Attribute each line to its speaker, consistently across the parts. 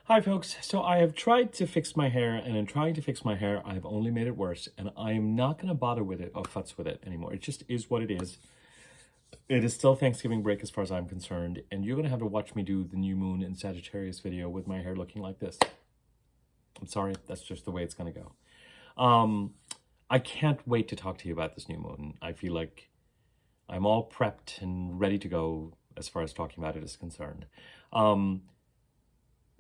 Speaker 1: Hi folks, so I have tried to fix my hair, and in trying to fix my hair, I've only made it worse, and I'm not going to bother with it or futz with it anymore. It just is what it is. It is still Thanksgiving break as far as I'm concerned, and you're going to have to watch me do the new moon in Sagittarius video with my hair looking like this. I'm sorry, that's just the way it's going to go. I can't wait to talk to you about this new moon. I feel like I'm all prepped and ready to go as far as talking about it is concerned.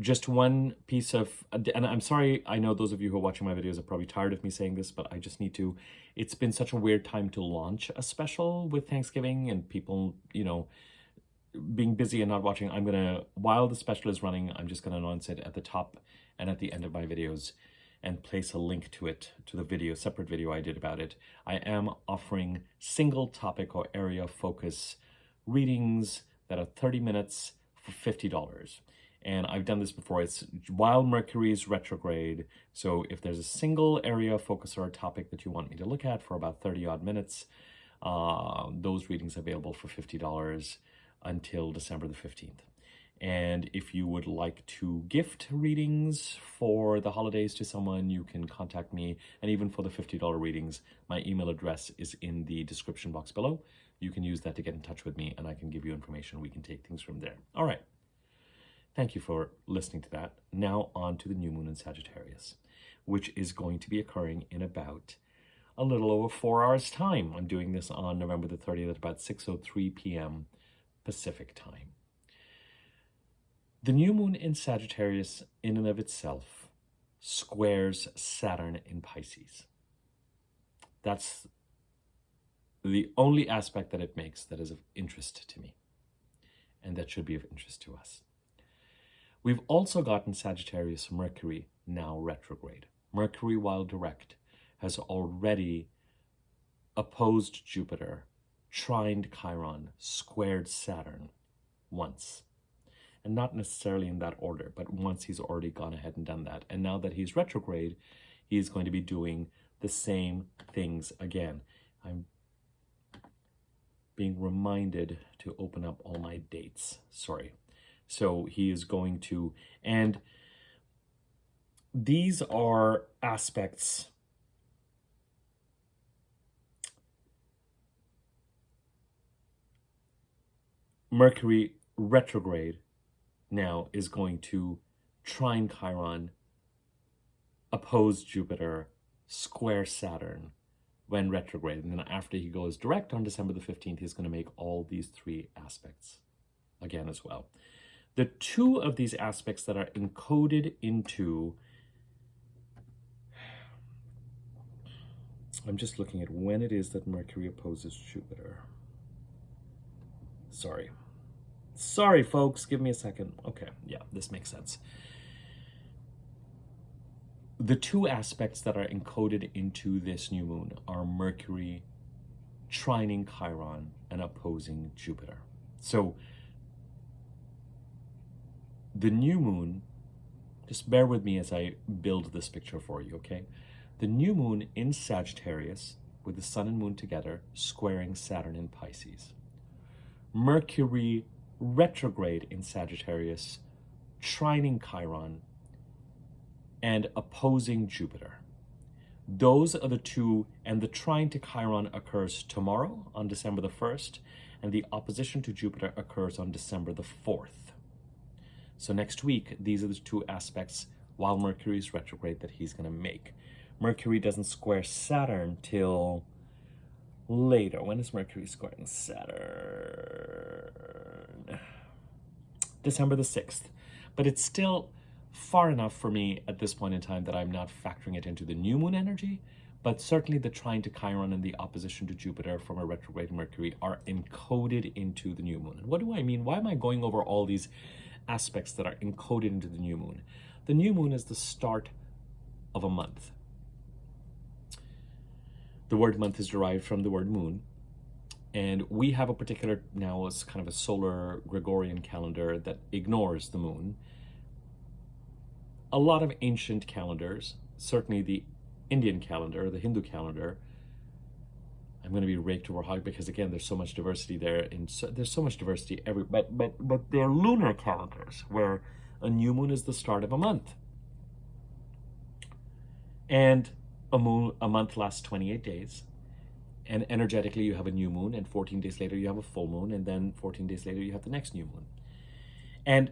Speaker 1: Just one piece of, and I'm sorry, I know those of you who are watching my videos are probably tired of me saying this, but I just need to, it's been such a weird time to launch a special with Thanksgiving and people, being busy and not watching. I'm going to, while the special is running, I'm just going to announce it at the top and at the end of my videos and place a link to it, to the video, separate video I did about it. I am offering single topic or area focus readings that are 30 minutes for $50. And I've done this before. It's while Mercury is retrograde. So if there's a single area of focus or a topic that you want me to look at for about 30 odd minutes, those readings are available for $50 until December the 15th. And if you would like to gift readings for the holidays to someone, you can contact me. And even for the $50 readings, my email address is in the description box below. You can use that to get in touch with me and I can give you information. We can take things from there. All right. Thank you for listening to that. Now on to the new moon in Sagittarius, which is going to be occurring in about a little over 4 hours time. I'm doing this on November the 30th at about 6:03 p.m. Pacific time. The new moon in Sagittarius in and of itself squares Saturn in Pisces. That's the only aspect that it makes that is of interest to me, and that should be of interest to us. We've also gotten Sagittarius Mercury now retrograde. Mercury, while direct, has already opposed Jupiter, trined Chiron, squared Saturn once. And not necessarily in that order, but once he's already gone ahead and done that. And now that he's retrograde, he's going to be doing the same things again. I'm being reminded to open up all my dates. Sorry. So he is going to, and these are aspects Mercury retrograde now is going to trine Chiron, oppose Jupiter, square Saturn when retrograde. And then after he goes direct on December the 15th, he's going to make all these three aspects again as well. The two of these aspects that are encoded into, I'm just looking at when it is that Mercury opposes Jupiter. Sorry, folks, give me a second. Okay, yeah, this makes sense. The two aspects that are encoded into this new moon are Mercury trining Chiron and opposing Jupiter. So the new moon, just bear with me as I build this picture for you, okay? The new moon in Sagittarius, with the sun and moon together, squaring Saturn in Pisces. Mercury retrograde in Sagittarius, trining Chiron, and opposing Jupiter. Those are the two, and the trine to Chiron occurs tomorrow on December the 1st, and the opposition to Jupiter occurs on December the 4th. So next week, these are the two aspects while Mercury is retrograde that he's going to make. Mercury doesn't square Saturn till later. When is Mercury squaring Saturn? December the 6th. But it's still far enough for me at this point in time that I'm not factoring it into the new moon energy, but certainly the trine to Chiron and the opposition to Jupiter from a retrograde Mercury are encoded into the new moon. And what do I mean? Why am I going over all these aspects that are encoded into the new moon? The new moon is the start of a month. The word month is derived from the word moon, and we have a particular, now it's kind of a solar Gregorian calendar that ignores the moon. A lot of ancient calendars, certainly the Indian calendar, the Hindu calendar, I'm going to be raked over hard because again, there's so much diversity there, and there's so much diversity but they're lunar calendars where A new moon is the start of a month. And a month lasts 28 days. And energetically, you have a new moon, and 14 days later, you have a full moon, and then 14 days later, you have the next new moon. And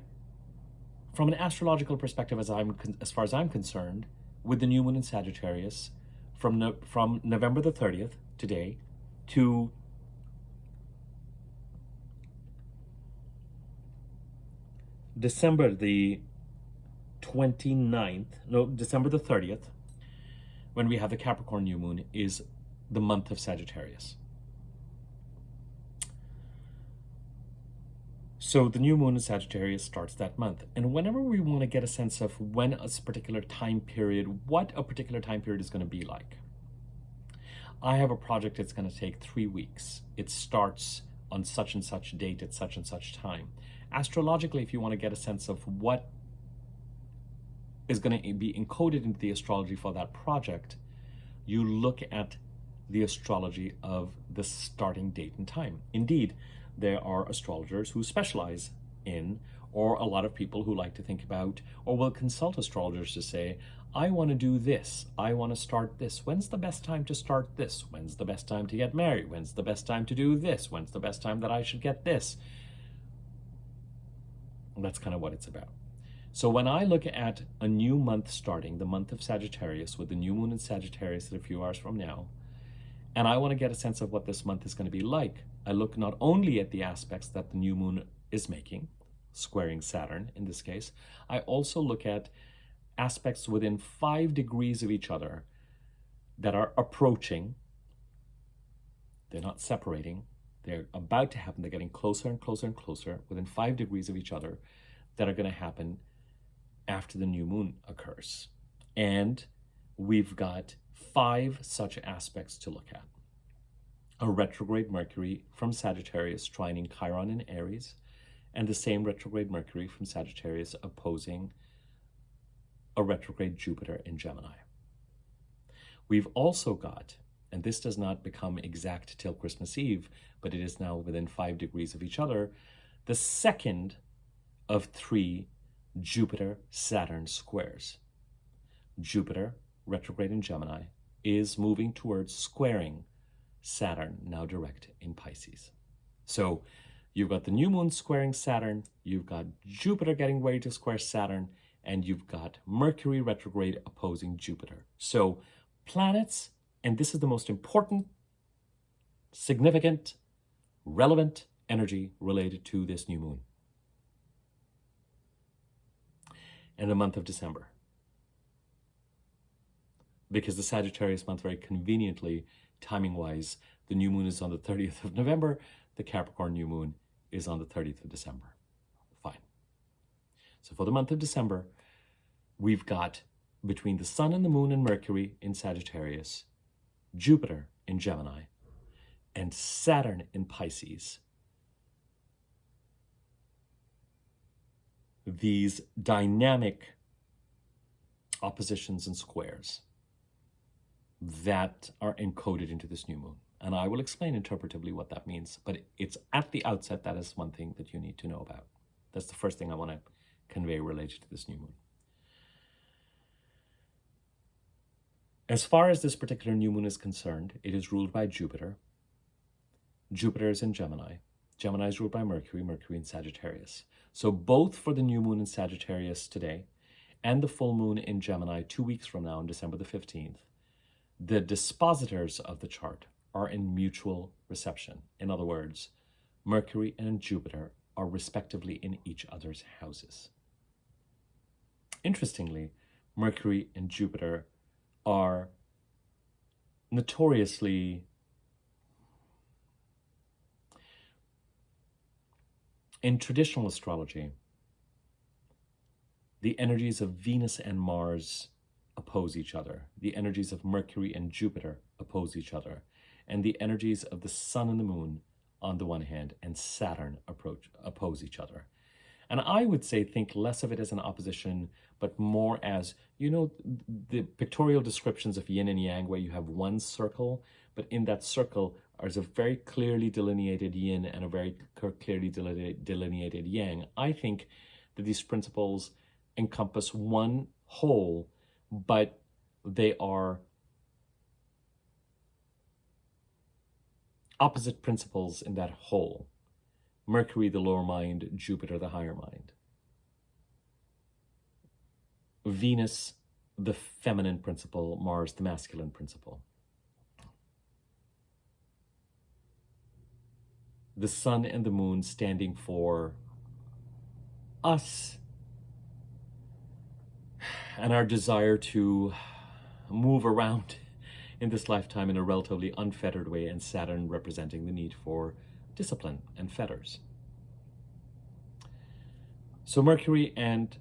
Speaker 1: from an astrological perspective, as far as I'm concerned, with the new moon in Sagittarius, from November the 30th, today, to December the 30th, when we have the Capricorn new moon, is the month of Sagittarius. So the new moon in Sagittarius starts that month. And whenever we want to get a sense of when a particular time period, what a particular time period is going to be like, I have a project that's going to take 3 weeks. It starts on such and such date at such and such time. Astrologically, if you want to get a sense of what is going to be encoded into the astrology for that project, you look at the astrology of the starting date and time. Indeed, there are astrologers who specialize in, or a lot of people who like to think about, or will consult astrologers to say, I want to do this, I want to start this. When's the best time to start this? When's the best time to get married? When's the best time to do this? When's the best time that I should get this? And that's kind of what it's about. So when I look at a new month starting, the month of Sagittarius, with the new moon in Sagittarius in a few hours from now, and I want to get a sense of what this month is going to be like, I look not only at the aspects that the new moon is making, squaring Saturn in this case, I also look at aspects within 5 degrees of each other that are approaching. They're not separating. They're about to happen. They're getting closer and closer and closer within 5 degrees of each other that are going to happen after the new moon occurs. And we've got 5 such aspects to look at. A retrograde Mercury from Sagittarius trining Chiron in Aries, and the same retrograde Mercury from Sagittarius opposing a retrograde Jupiter in Gemini. We've also got, and this does not become exact till Christmas Eve, but it is now within 5 degrees of each other, the second of 3 Jupiter-Saturn squares. Jupiter, retrograde in Gemini, is moving towards squaring Saturn, now direct in Pisces. So you've got the new moon squaring Saturn, you've got Jupiter getting ready to square Saturn, and you've got Mercury retrograde opposing Jupiter. So planets, and this is the most important, significant, relevant energy related to this new moon. And the month of December. Because the Sagittarius month, very conveniently, timing-wise, the new moon is on the 30th of November, the Capricorn new moon is on the 30th of December. Fine. So for the month of December, we've got, between the sun and the moon and Mercury in Sagittarius, Jupiter in Gemini, and Saturn in Pisces, these dynamic oppositions and squares that are encoded into this new moon. And I will explain interpretively what that means, but it's at the outset, that is one thing that you need to know about. That's the first thing I want to convey related to this new moon. As far as this particular new moon is concerned, it is ruled by Jupiter. Jupiter is in Gemini. Gemini is ruled by Mercury, Mercury in Sagittarius. So both for the new moon in Sagittarius today and the full moon in Gemini 2 weeks from now on December the 15th, the dispositors of the chart are in mutual reception. In other words, Mercury and Jupiter are respectively in each other's houses. Interestingly, Mercury and Jupiter are notoriously in traditional astrology, the energies of Venus and Mars oppose each other. The energies of Mercury and Jupiter oppose each other. And the energies of the sun and the moon on the one hand and Saturn oppose each other. And I would say think less of it as an opposition, but more as, you know, the pictorial descriptions of yin and yang, where you have one circle, but in that circle is a very clearly delineated yin and a very clearly delineated yang. I think that these principles encompass one whole, but they are opposite principles in that whole. Mercury, the lower mind, Jupiter, the higher mind. Venus, the feminine principle, Mars, the masculine principle. The sun and the moon standing for us and our desire to move around in this lifetime in a relatively unfettered way, and Saturn representing the need for discipline and fetters. So Mercury and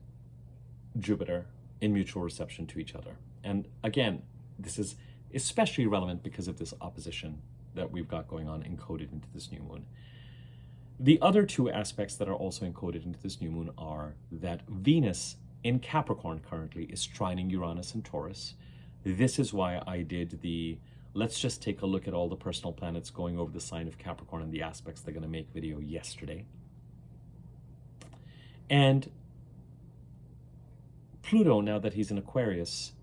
Speaker 1: Jupiter in mutual reception to each other. And again, this is especially relevant because of this opposition that we've got going on encoded into this new moon. The other two aspects that are also encoded into this new moon are that Venus in Capricorn currently is trining Uranus and Taurus. This is why I did the let's just take a look at all the personal planets going over the sign of Capricorn and the aspects they're going to make video yesterday. And Pluto, now that he's in Aquarius,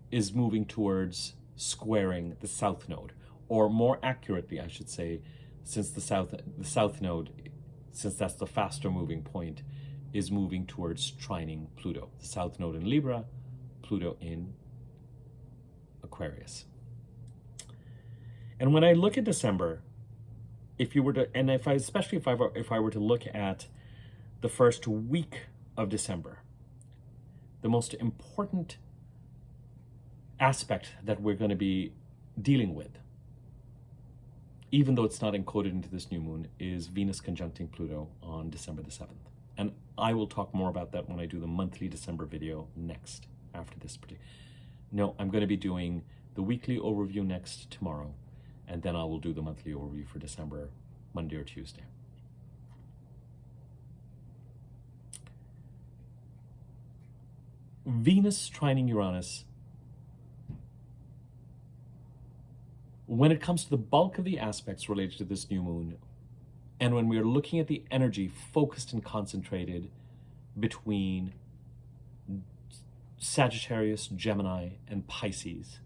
Speaker 1: is moving towards squaring the south node, or more accurately, I should say, since the south node, since that's the faster moving point, is moving towards trining Pluto. The south node in Libra, Pluto in Aquarius. And when I look at December, if you were to, and if I, especially if I were to look at the first week of December, the most important aspect that we're going to be dealing with, even though it's not encoded into this new moon, is Venus conjuncting Pluto on December the 7th. And I will talk more about that when I do the monthly December video next, after this particular. No, I'm going to be doing the weekly overview next tomorrow, and then I will do the monthly overview for December, Monday or Tuesday. Venus trining Uranus, when it comes to the bulk of the aspects related to this new moon, and when we're looking at the energy focused and concentrated between Sagittarius, Gemini, and Pisces,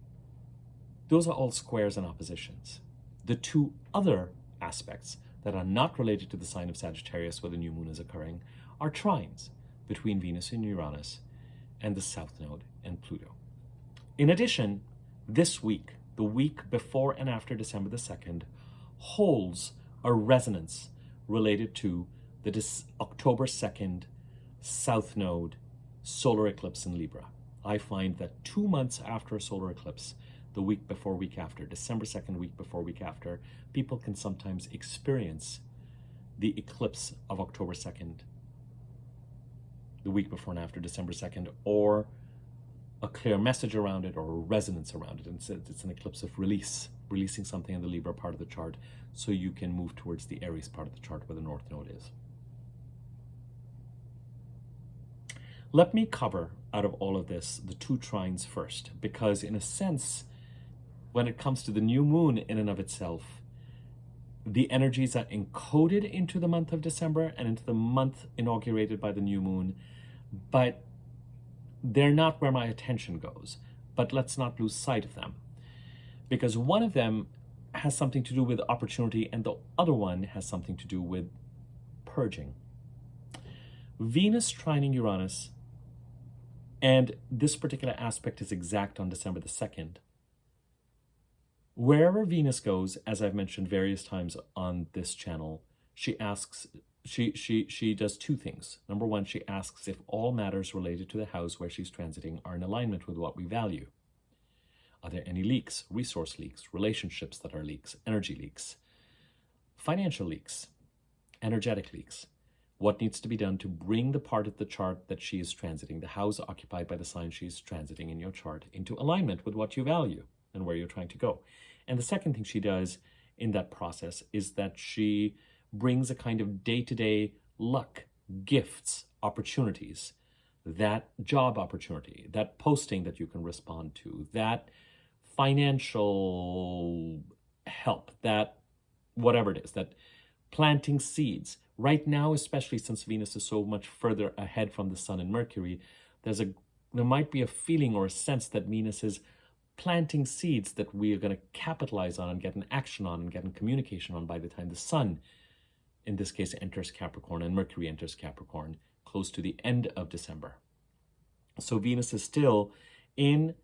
Speaker 1: those are all squares and oppositions. The two other aspects that are not related to the sign of Sagittarius where the new moon is occurring are trines between Venus and Uranus and the south node and Pluto. In addition, this week, the week before and after December the 2nd, holds a resonance related to the October 2nd south node solar eclipse in Libra. I find that 2 months after a solar eclipse, the week before, week after, December 2nd, week before, week after, people can sometimes experience the eclipse of October 2nd, the week before and after December 2nd, or a clear message around it or a resonance around it. And it's an eclipse of releasing something in the Libra part of the chart so you can move towards the Aries part of the chart where the North Node is. Let me cover, out of all of this, the two trines first, because in a sense, when it comes to the new moon in and of itself, the energies are encoded into the month of December and into the month inaugurated by the new moon, but they're not where my attention goes. But let's not lose sight of them, because one of them has something to do with opportunity and the other one has something to do with purging. Venus trining Uranus, and this particular aspect is exact on December the 2nd. Wherever Venus goes, as I've mentioned various times on this channel, she asks, she does two things. Number one, she asks if all matters related to the house where she's transiting are in alignment with what we value. Are there any leaks, resource leaks, relationships that are leaks, energy leaks, financial leaks, energetic leaks? What needs to be done to bring the part of the chart that she is transiting, the house occupied by the sign she's transiting in your chart, into alignment with what you value and where you're trying to go? And the second thing she does in that process is that she brings a kind of day-to-day luck, gifts, opportunities, that job opportunity, that posting that you can respond to, that financial help, that whatever it is, that planting seeds, Right now, especially since Venus is so much further ahead from the Sun and Mercury, there might be a feeling or a sense that Venus is planting seeds that we are going to capitalize on and get an action on and get in communication on by the time the Sun, in this case, enters Capricorn and Mercury enters Capricorn close to the end of December. So Venus is still in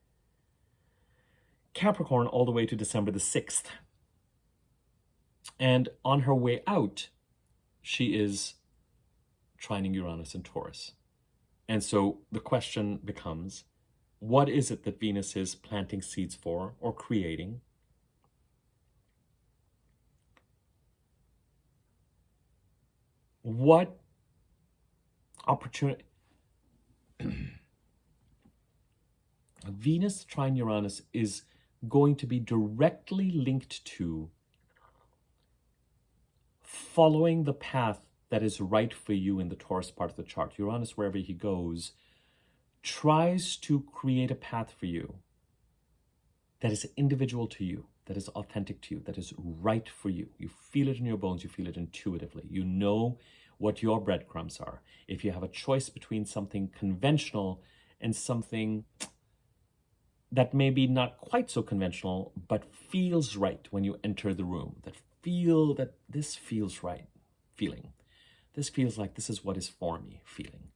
Speaker 1: Capricorn all the way to December the 6th. And on her way out, she is trining Uranus and Taurus. And so the question becomes, what is it that Venus is planting seeds for or creating? What opportunity? Venus trine Uranus is going to be directly linked to following the path that is right for you in the Taurus part of the chart. Uranus, wherever he goes, tries to create a path for you that is individual to you, that is authentic to you, that is right for you. You feel it in your bones, you feel it intuitively. You know what your breadcrumbs are. If you have a choice between something conventional and something that may be not quite so conventional, but feels right when you enter the room, that this feels right feeling. This feels like this is what is for me feeling.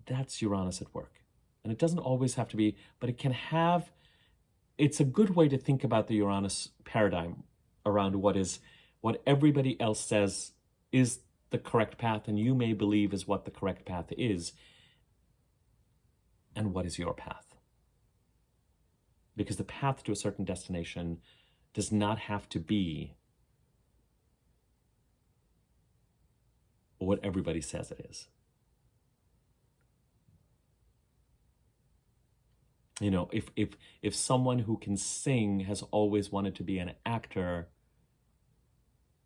Speaker 1: That's Uranus at work. And it doesn't always have to be, but it can have, it's a good way to think about the Uranus paradigm around what everybody else says is the correct path, and you may believe is what the correct path is, and what is your path. Because the path to a certain destination does not have to be what everybody says it is. You know, if someone who can sing has always wanted to be an actor,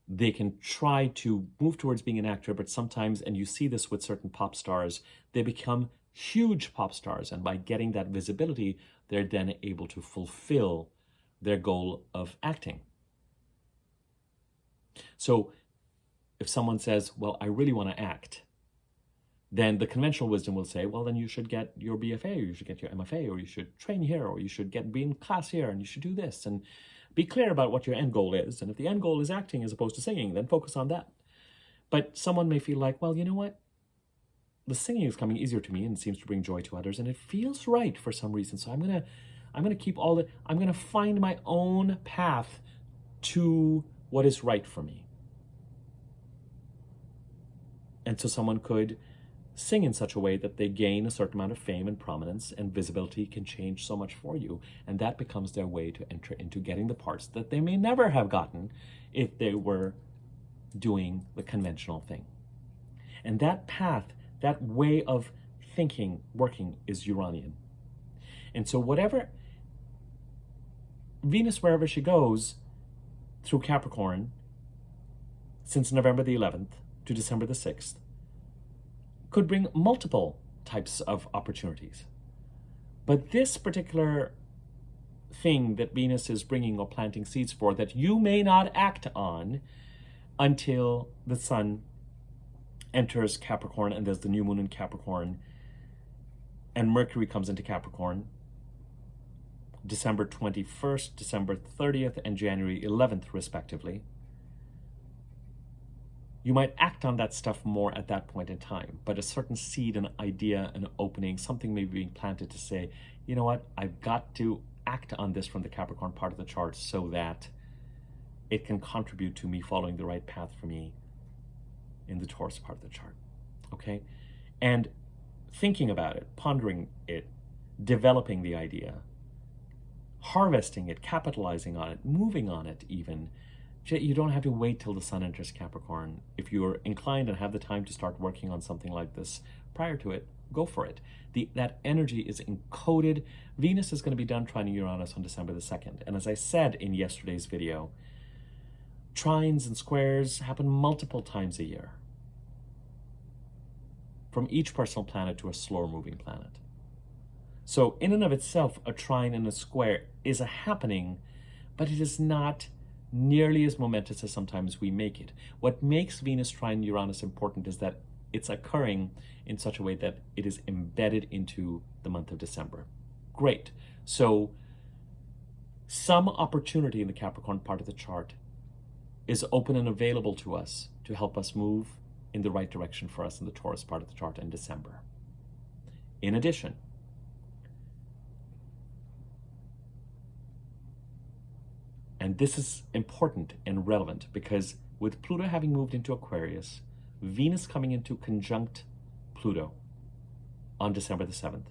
Speaker 1: they can try to move towards being an actor, but sometimes, and you see this with certain pop stars, they become huge pop stars, and by getting that visibility, they're then able to fulfill their goal of acting. So if someone says, well, I really want to act, then the conventional wisdom will say, well, then you should get your BFA, or you should get your MFA, or you should train here, or you should be in class here, and you should do this, and be clear about what your end goal is. And if the end goal is acting as opposed to singing, then focus on that. But someone may feel like, well, you know what? The singing is coming easier to me and seems to bring joy to others, and it feels right for some reason. So I'm gonna keep I'm gonna find my own path to what is right for me. And so someone could sing in such a way that they gain a certain amount of fame and prominence, and visibility can change so much for you. And that becomes their way to enter into getting the parts that they may never have gotten if they were doing the conventional thing. And that path, that way of thinking, working, is Uranian. And so whatever, Venus, wherever she goes through Capricorn, since November the 11th to December the 6th, could bring multiple types of opportunities. But this particular thing that Venus is bringing or planting seeds for, that you may not act on until the Sun enters Capricorn and there's the new moon in Capricorn and Mercury comes into Capricorn, December 21st, December 30th, and January 11th, respectively. You might act on that stuff more at that point in time, but a certain seed, an idea, an opening, something may be being planted to say, you know what, I've got to act on this from the Capricorn part of the chart so that it can contribute to me following the right path for me in the Taurus part of the chart, okay? And thinking about it, pondering it, developing the idea, harvesting it, capitalizing on it, moving on it even. You don't have to wait till the Sun enters Capricorn. If you're inclined and have the time to start working on something like this prior to it, go for it. That energy is encoded. Venus is going to be done trining Uranus on December the 2nd. And as I said in yesterday's video, trines and squares happen multiple times a year, from each personal planet to a slower moving planet. So in and of itself, a trine and a square is a happening, but it is not nearly as momentous as sometimes we make it. What makes Venus trine Uranus important is that it's occurring in such a way that it is embedded into the month of December. Great. So some opportunity in the Capricorn part of the chart is open and available to us to help us move in the right direction for us in the Taurus part of the chart in December. In addition, and this is important and relevant because with Pluto having moved into Aquarius, Venus coming into conjunct Pluto on December the 7th,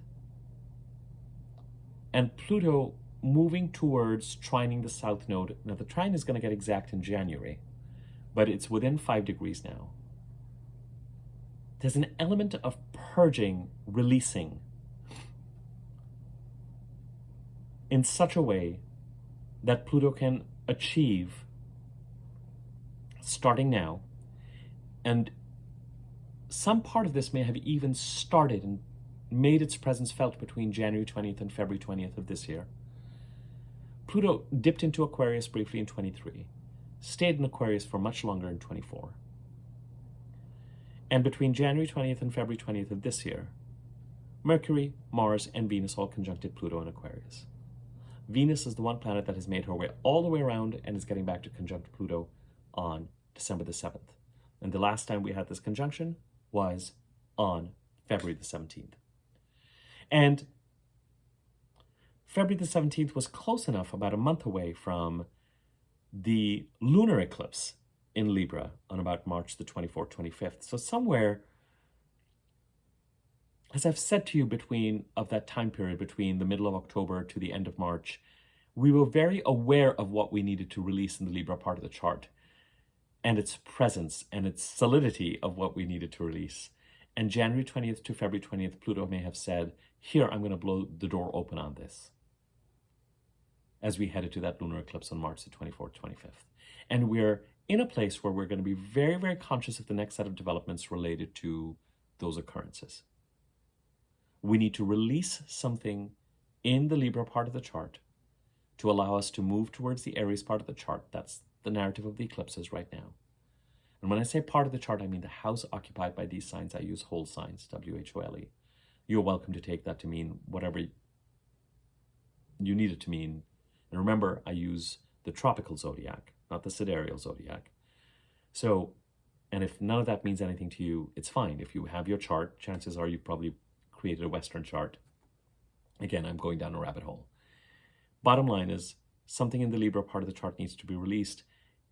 Speaker 1: and Pluto moving towards trining the south node. Now the trine is going to get exact in January, but it's within 5 degrees now. There's an element of purging, releasing in such a way that Pluto can achieve starting now. And some part of this may have even started and made its presence felt between January 20th and February 20th of this year. Pluto dipped into Aquarius briefly in 23, stayed in Aquarius for much longer in 24. And between January 20th and February 20th of this year, Mercury, Mars, and Venus all conjuncted Pluto in Aquarius. Venus is the one planet that has made her way all the way around and is getting back to conjunct Pluto on December the 7th. And the last time we had this conjunction was on February the 17th. And February the 17th was close enough, about a month away from the lunar eclipse in Libra on about March the 24th, 25th. So somewhere, as I've said to you, between of that time period, between the middle of October to the end of March, we were very aware of what we needed to release in the Libra part of the chart and its presence and its solidity of what we needed to release. And January 20th to February 20th, Pluto may have said, here, I'm going to blow the door open on this, as we headed to that lunar eclipse on March the 24th, 25th. And we're in a place where we're going to be very, very conscious of the next set of developments related to those occurrences. We need to release something in the Libra part of the chart to allow us to move towards the Aries part of the chart. That's the narrative of the eclipses right now. And when I say part of the chart, I mean the house occupied by these signs. I use whole signs, W-H-O-L-E. You're welcome to take that to mean whatever you need it to mean. And remember, I use the tropical zodiac, not the sidereal zodiac. So, and if none of that means anything to you, it's fine. If you have your chart, chances are you've probably created a Western chart. Again, I'm going down a rabbit hole. Bottom line is, something in the Libra part of the chart needs to be released.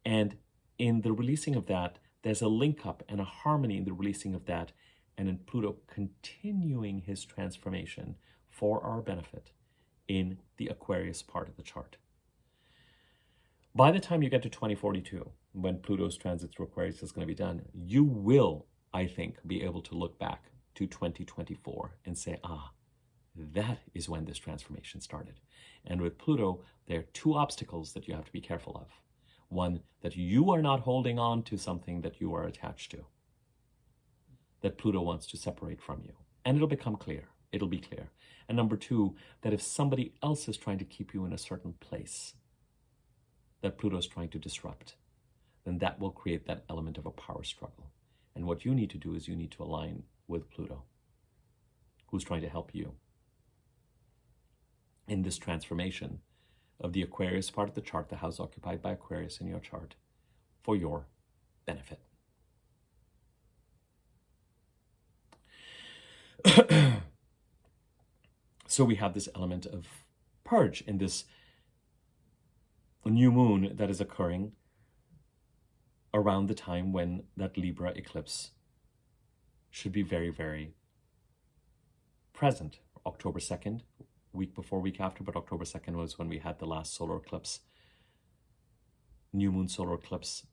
Speaker 1: And in the releasing of that, there's a link up and a harmony in the releasing of that, and in Pluto continuing his transformation for our benefit in the Aquarius part of the chart. By the time you get to 2042, when Pluto's transit through Aquarius is going to be done, you will, I think, be able to look back to 2024 and say, that is when this transformation started. And with Pluto, there are two obstacles that you have to be careful of. One, that you are not holding on to something that you are attached to, that Pluto wants to separate from you. And it'll become clear. It'll be clear. And number two, that if somebody else is trying to keep you in a certain place that Pluto's trying to disrupt, then that will create that element of a power struggle. And what you need to do is you need to align with Pluto, who's trying to help you in this transformation of the Aquarius part of the chart, the house occupied by Aquarius in your chart, for your benefit. So we have this element of purge in this new moon that is occurring around the time when that Libra eclipse should be very, very present. October 2nd, week before, week after, but October 2nd was when we had the last solar eclipse, new moon solar eclipse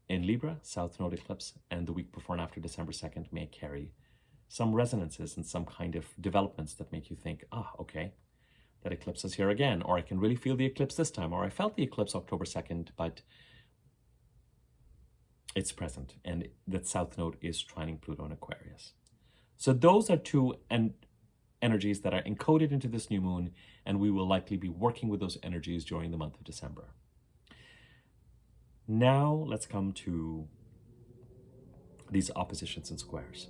Speaker 1: in Libra, south node eclipse, and the week before and after, December 2nd, may carry some resonances and some kind of developments that make you think, okay, that eclipse is here again, or I can really feel the eclipse this time, or I felt the eclipse October 2nd, but it's present, and that south node is trining Pluto in Aquarius. So those are two energies that are encoded into this new moon, and we will likely be working with those energies during the month of December. Now let's come to these oppositions and squares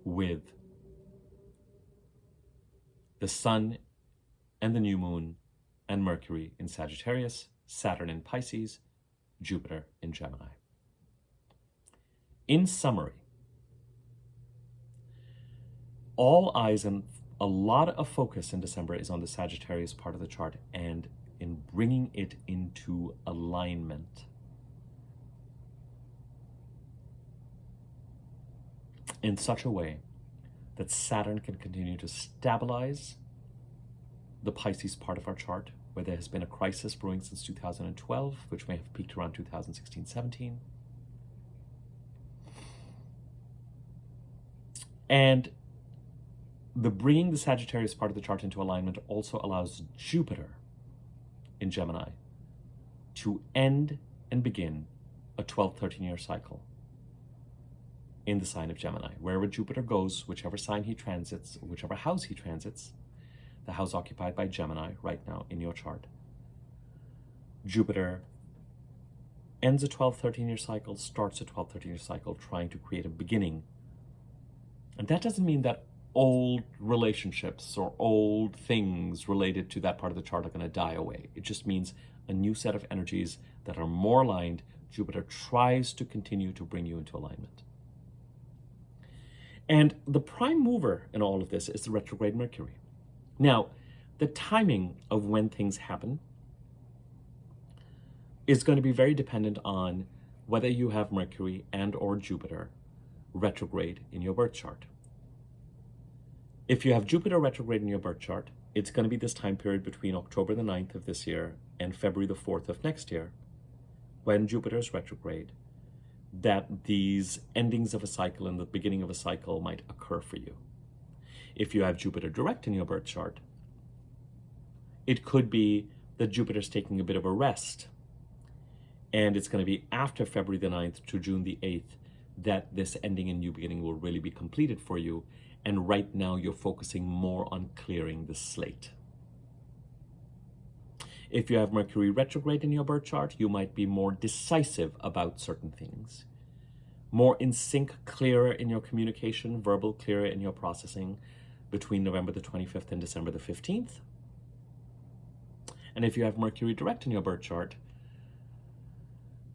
Speaker 1: with the Sun and the new moon and Mercury in Sagittarius, Saturn in Pisces, Jupiter in Gemini. In summary, all eyes and a lot of focus in December is on the Sagittarius part of the chart and in bringing it into alignment. In such a way that Saturn can continue to stabilize the Pisces part of our chart, where there has been a crisis brewing since 2012, which may have peaked around 2016-17. And the bringing the Sagittarius part of the chart into alignment also allows Jupiter in Gemini to end and begin a 12-13-year cycle in the sign of Gemini. Wherever Jupiter goes, whichever sign he transits, whichever house he transits, the house occupied by Gemini right now in your chart, Jupiter ends a 12-13-year cycle, starts a 12-13-year cycle, trying to create a beginning. And that doesn't mean that old relationships or old things related to that part of the chart are going to die away. It just means a new set of energies that are more aligned. Jupiter tries to continue to bring you into alignment. And the prime mover in all of this is the retrograde Mercury. Now, the timing of when things happen is going to be very dependent on whether you have Mercury and or Jupiter retrograde in your birth chart. If you have Jupiter retrograde in your birth chart, it's going to be this time period between October the 9th of this year and February the 4th of next year, when Jupiter is retrograde, that these endings of a cycle and the beginning of a cycle might occur for you. If you have Jupiter direct in your birth chart, it could be that Jupiter's taking a bit of a rest, and it's going to be after February the 9th to June the 8th that this ending and new beginning will really be completed for you. And right now you're focusing more on clearing the slate. If you have Mercury retrograde in your birth chart, you might be more decisive about certain things, more in sync, clearer in your communication, verbal, clearer in your processing between November the 25th and December the 15th. And if you have Mercury direct in your birth chart,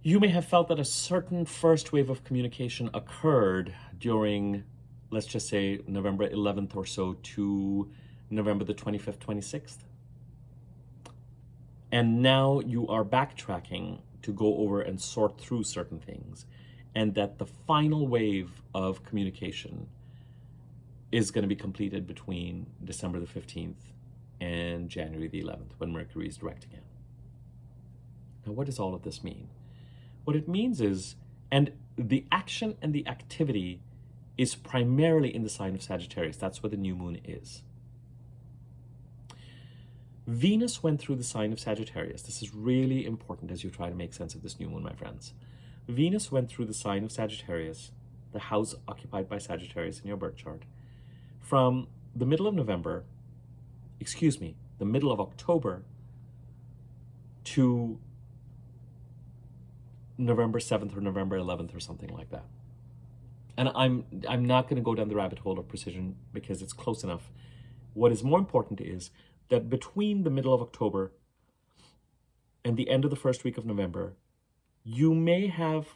Speaker 1: you may have felt that a certain first wave of communication occurred during, let's just say, November 11th or so to November the 25th, 26th. And now you are backtracking to go over and sort through certain things. And that the final wave of communication is going to be completed between December the 15th and January the 11th, when Mercury is direct again. Now, what does all of this mean? What it means is, and the action and the activity is primarily in the sign of Sagittarius. That's where the new moon is. Venus went through the sign of Sagittarius. This is really important as you try to make sense of this new moon, my friends. Venus went through the sign of Sagittarius, the house occupied by Sagittarius in your birth chart, from the middle of November, the middle of October to November 7th or November 11th or something like that. And I'm not going to go down the rabbit hole of precision because it's close enough. What is more important is that between the middle of October and the end of the first week of November, you may have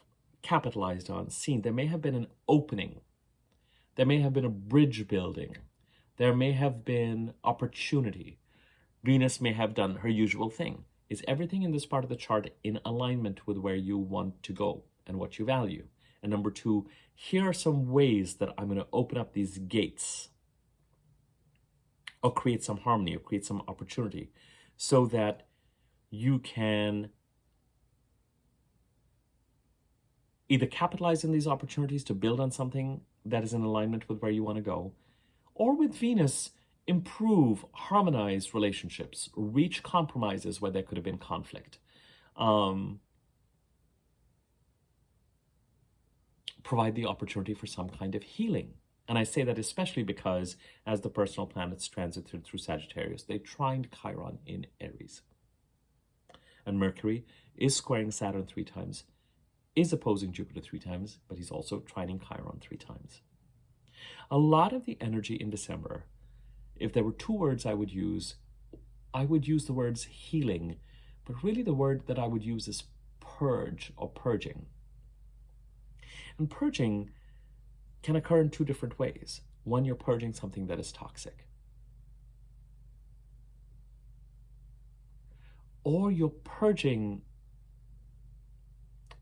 Speaker 1: capitalized on, seen, there may have been an opening. There may have been a bridge building. There may have been opportunity. Venus may have done her usual thing. Is everything in this part of the chart in alignment with where you want to go and what you value? And number two, here are some ways that I'm going to open up these gates or create some harmony or create some opportunity so that you can either capitalize on these opportunities to build on something that is in alignment with where you want to go, or with Venus, improve, harmonize relationships, reach compromises where there could have been conflict. Provide the opportunity for some kind of healing. And I say that especially because as the personal planets transit through Sagittarius, they trine Chiron in Aries. And Mercury is squaring Saturn 3 times, is opposing Jupiter 3 times, but he's also trining Chiron 3 times. A lot of the energy in December, if there were two words I would use the words healing, but really the word that I would use is purge or purging. And purging can occur in two different ways. One, you're purging something that is toxic. Or you're purging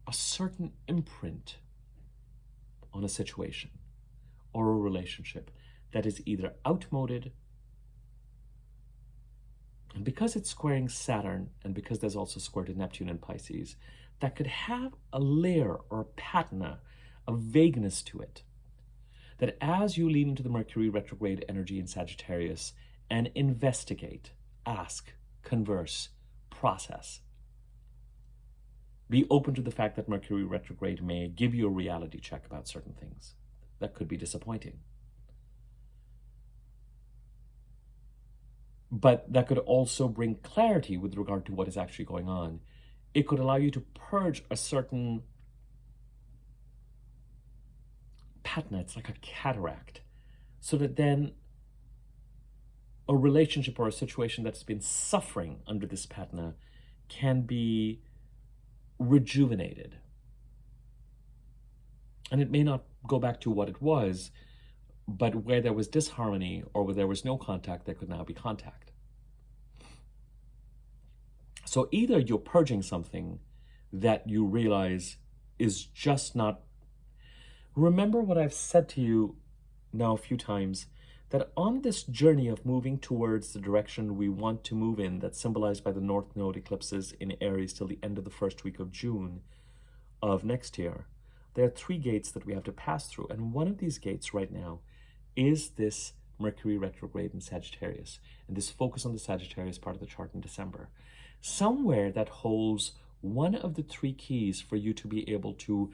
Speaker 1: a certain imprint on a situation or a relationship that is either outmoded, and because it's squaring Saturn, and because there's also square to Neptune and Pisces, that could have a layer or a patina, a vagueness to it, that as you lean into the Mercury retrograde energy in Sagittarius and investigate, ask, converse, process, be open to the fact that Mercury retrograde may give you a reality check about certain things that could be disappointing. But that could also bring clarity with regard to what is actually going on. It could allow you to purge a certain patina, it's like a cataract, so that then a relationship or a situation that's been suffering under this patina can be rejuvenated. And it may not go back to what it was, but where there was disharmony or where there was no contact, there could now be contact. So either you're purging something that you realize is just not... Remember what I've said to you now a few times, that on this journey of moving towards the direction we want to move in, that's symbolized by the North Node eclipses in Aries till the end of the first week of June of next year, there are 3 gates that we have to pass through. And one of these gates right now is this Mercury retrograde in Sagittarius, and this focus on the Sagittarius part of the chart in December. Somewhere that holds one of the 3 keys for you to be able to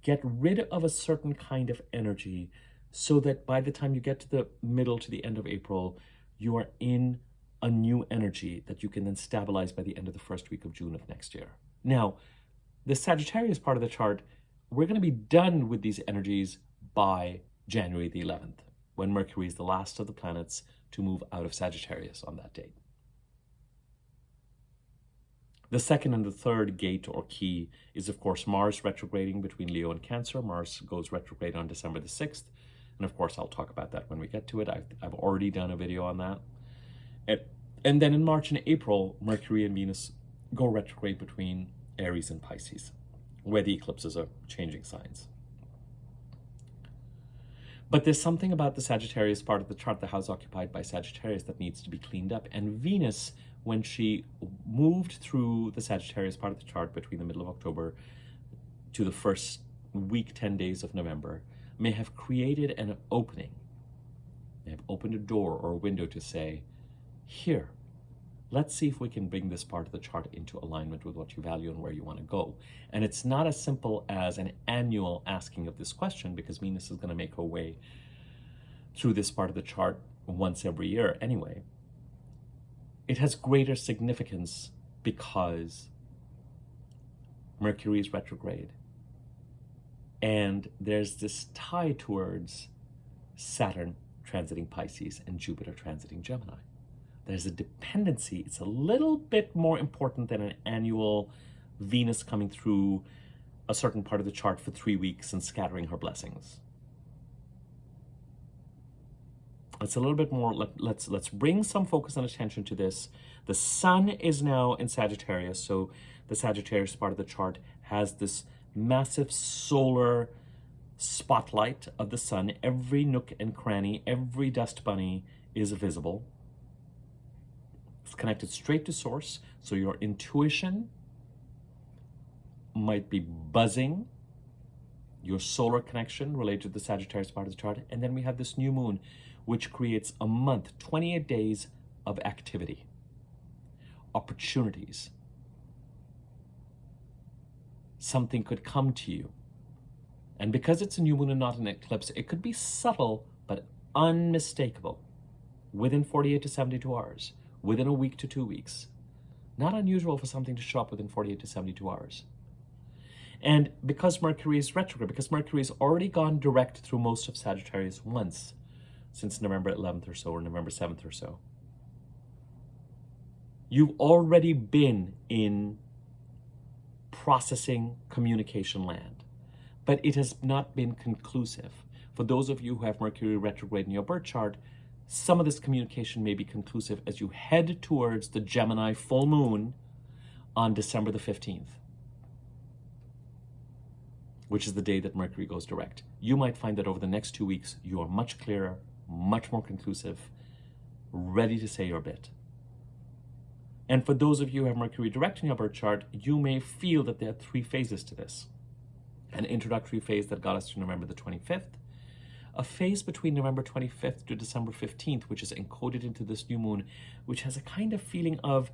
Speaker 1: get rid of a certain kind of energy, so that by the time you get to the middle to the end of April, you are in a new energy that you can then stabilize by the end of the first week of June of next year. Now, the Sagittarius part of the chart, we're going to be done with these energies by January the 11th, when Mercury is the last of the planets to move out of Sagittarius on that date. The second and the third gate or key is, of course, Mars retrograding between Leo and Cancer. Mars goes retrograde on December the 6th. And of course, I'll talk about that when we get to it. I've already done a video on that. And then in March and April, Mercury and Venus go retrograde between Aries and Pisces, where the eclipses are changing signs. But there's something about the Sagittarius part of the chart, the house occupied by Sagittarius, that needs to be cleaned up. And Venus, when she moved through the Sagittarius part of the chart between the middle of October to the first week, 10 days of November, may have created an opening, may have opened a door or a window to say, here, let's see if we can bring this part of the chart into alignment with what you value and where you want to go. And it's not as simple as an annual asking of this question, because Venus is going to make her way through this part of the chart once every year anyway. It has greater significance because Mercury is retrograde. And there's this tie towards Saturn transiting Pisces and Jupiter transiting Gemini. There's a dependency. It's a little bit more important than an annual Venus coming through a certain part of the chart for 3 weeks and scattering her blessings. It's a little bit more, let's bring some focus and attention to this. The sun is now in Sagittarius, so the Sagittarius part of the chart has this massive solar spotlight of the sun. Every nook and cranny, every dust bunny is visible. It's connected straight to source, so your intuition might be buzzing, your solar connection related to the Sagittarius part of the chart. And then we have this new moon, which creates a month, 28 days of activity, opportunities. Something could come to you. And because it's a new moon and not an eclipse, it could be subtle but unmistakable within 48 to 72 hours, within a week to 2 weeks. Not unusual for something to show up within 48 to 72 hours. And because Mercury is retrograde, because Mercury has already gone direct through most of Sagittarius once, since November 11th or so, or November 7th or so, you've already been in processing communication land, but it has not been conclusive. For those of you who have Mercury retrograde in your birth chart, some of this communication may be conclusive as you head towards the Gemini full moon on December the 15th, which is the day that Mercury goes direct. You might find that over the next 2 weeks, you are much clearer, much more conclusive, ready to say your bit. And for those of you who have Mercury direct in your birth chart, you may feel that there are 3 phases to this. An introductory phase that got us to November the 25th, a phase between November 25th to December 15th, which is encoded into this new moon, which has a kind of feeling of,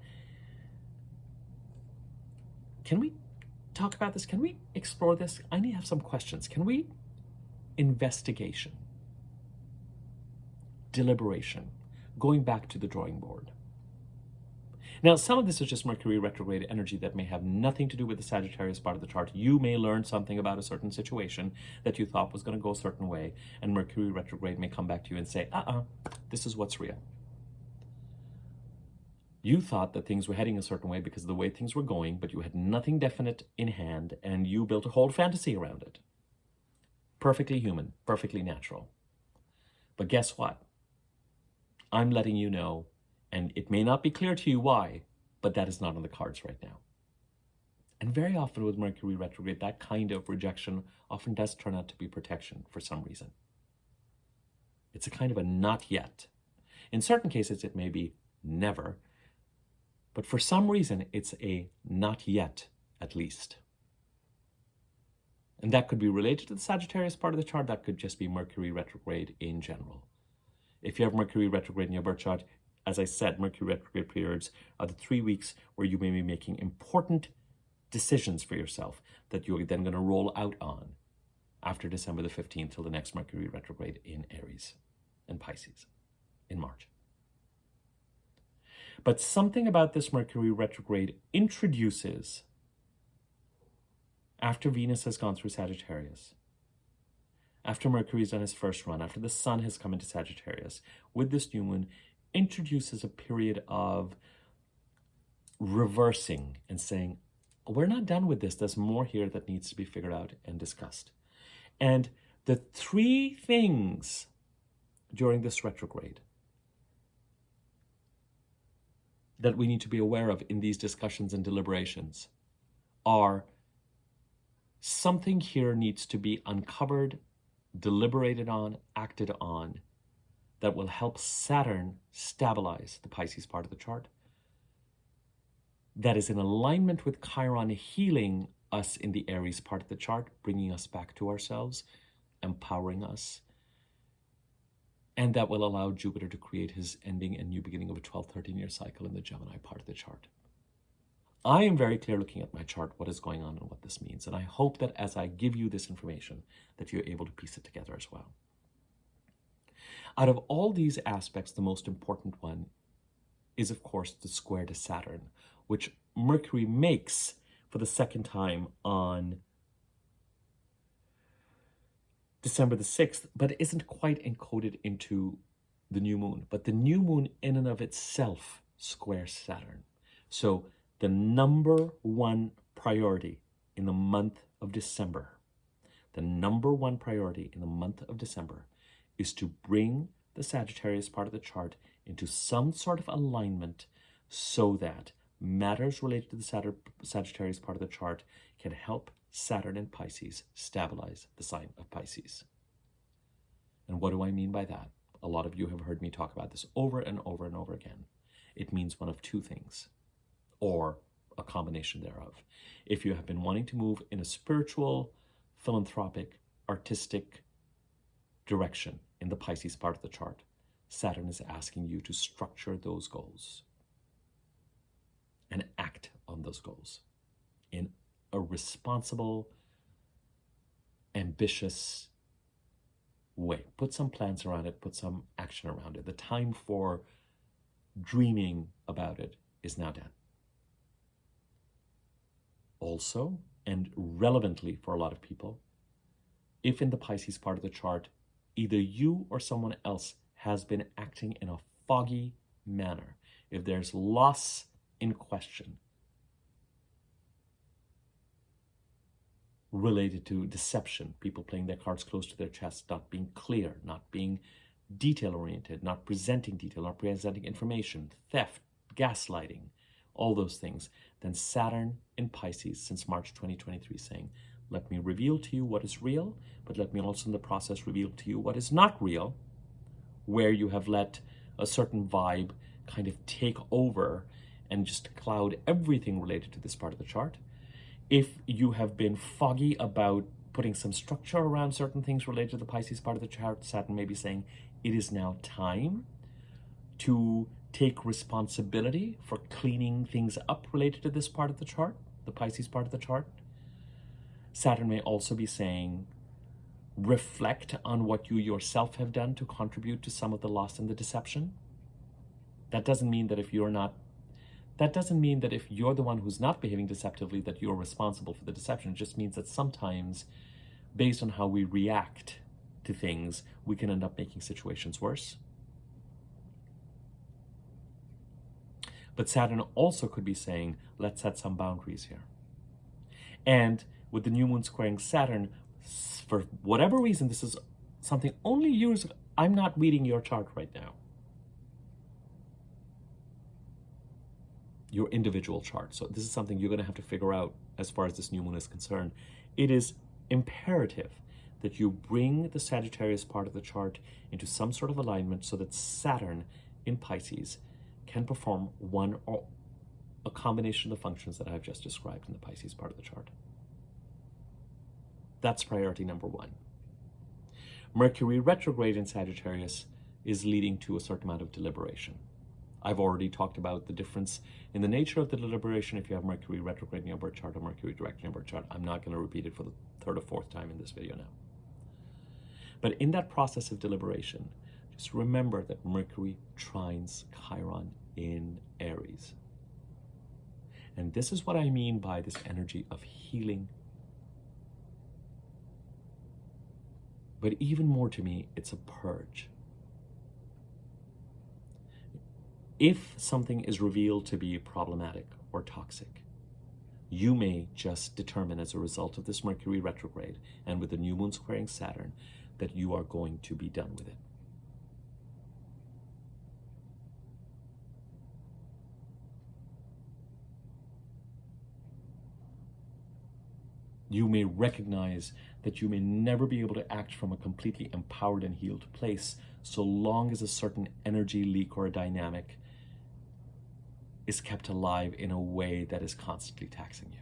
Speaker 1: can we talk about this? Can we explore this? I need to have some questions. Can we? Investigation, deliberation, going back to the drawing board. Now, some of this is just Mercury retrograde energy that may have nothing to do with the Sagittarius part of the chart. You may learn something about a certain situation that you thought was going to go a certain way, and Mercury retrograde may come back to you and say, this is what's real. You thought that things were heading a certain way because of the way things were going, but you had nothing definite in hand, and you built a whole fantasy around it. Perfectly human, perfectly natural. But guess what? I'm letting you know, and it may not be clear to you why, but that is not on the cards right now. And very often with Mercury retrograde, that kind of rejection often does turn out to be protection for some reason. It's a kind of a not yet. In certain cases, it may be never, but for some reason, it's a not yet, at least. And that could be related to the Sagittarius part of the chart. That could just be Mercury retrograde in general. If you have Mercury retrograde in your birth chart, as I said, Mercury retrograde periods are the 3 weeks where you may be making important decisions for yourself that you're then going to roll out on after December the 15th till the next Mercury retrograde in Aries and Pisces in March. But something about this Mercury retrograde introduces, after Venus has gone through Sagittarius, after Mercury's done his first run, after the Sun has come into Sagittarius, with this new moon, introduces a period of reversing and saying, we're not done with this. There's more here that needs to be figured out and discussed. And the 3 things during this retrograde that we need to be aware of in these discussions and deliberations are something here needs to be uncovered, deliberated on, acted on, that will help Saturn stabilize the Pisces part of the chart. That is in alignment with Chiron healing us in the Aries part of the chart, bringing us back to ourselves, empowering us. And that will allow Jupiter to create his ending and new beginning of a 12-13-year cycle in the Gemini part of the chart. I am very clear looking at my chart what is going on and what this means. And I hope that as I give you this information, that you're able to piece it together as well. Out of all these aspects, the most important one is, of course, the square to Saturn, which Mercury makes for the second time on December the 6th, but isn't quite encoded into the new moon. But the new moon in and of itself squares Saturn. So the number 1 priority in the month of December, is to bring the Sagittarius part of the chart into some sort of alignment so that matters related to the Sagittarius part of the chart can help Saturn and Pisces stabilize the sign of Pisces. And what do I mean by that? A lot of you have heard me talk about this over and over and over again. It means one of 2 things, or a combination thereof. If you have been wanting to move in a spiritual, philanthropic, artistic direction in the Pisces part of the chart, Saturn is asking you to structure those goals and act on those goals in a responsible, ambitious way. Put some plans around it, put some action around it. The time for dreaming about it is now done. Also, and relevantly for a lot of people, if in the Pisces part of the chart, either you or someone else has been acting in a foggy manner, if there's loss in question related to deception, people playing their cards close to their chest, not being clear, not being detail-oriented, not presenting detail, not presenting information, theft, gaslighting, all those things, then Saturn in Pisces since March 2023 saying, let me reveal to you what is real, but let me also in the process reveal to you what is not real, where you have let a certain vibe kind of take over and just cloud everything related to this part of the chart. If you have been foggy about putting some structure around certain things related to the Pisces part of the chart, Saturn may be saying it is now time to take responsibility for cleaning things up related to this part of the chart, the Pisces part of the chart. Saturn may also be saying, reflect on what you yourself have done to contribute to some of the loss and the deception. That doesn't mean that if you're the one who's not behaving deceptively, that you're responsible for the deception. It just means that sometimes, based on how we react to things, we can end up making situations worse. But Saturn also could be saying, let's set some boundaries here. And with the new moon squaring Saturn, for whatever reason, this is something only yours. I'm not reading your chart right now. Your individual chart. So this is something you're going to have to figure out as far as this new moon is concerned. It is imperative that you bring the Sagittarius part of the chart into some sort of alignment so that Saturn in Pisces can perform one or a combination of the functions that I've just described in the Pisces part of the chart. That's priority number one. Mercury retrograde in Sagittarius is leading to a certain amount of deliberation. I've already talked about the difference in the nature of the deliberation if you have Mercury retrograde in your birth chart or Mercury direct in your birth chart. I'm not going to repeat it for the third or fourth time in this video now. But in that process of deliberation, just remember that Mercury trines Chiron in Aries. And this is what I mean by this energy of healing. But even more to me, it's a purge. If something is revealed to be problematic or toxic, you may just determine as a result of this Mercury retrograde and with the new moon squaring Saturn that you are going to be done with it. You may recognize that you may never be able to act from a completely empowered and healed place so long as a certain energy leak or a dynamic is kept alive in a way that is constantly taxing you.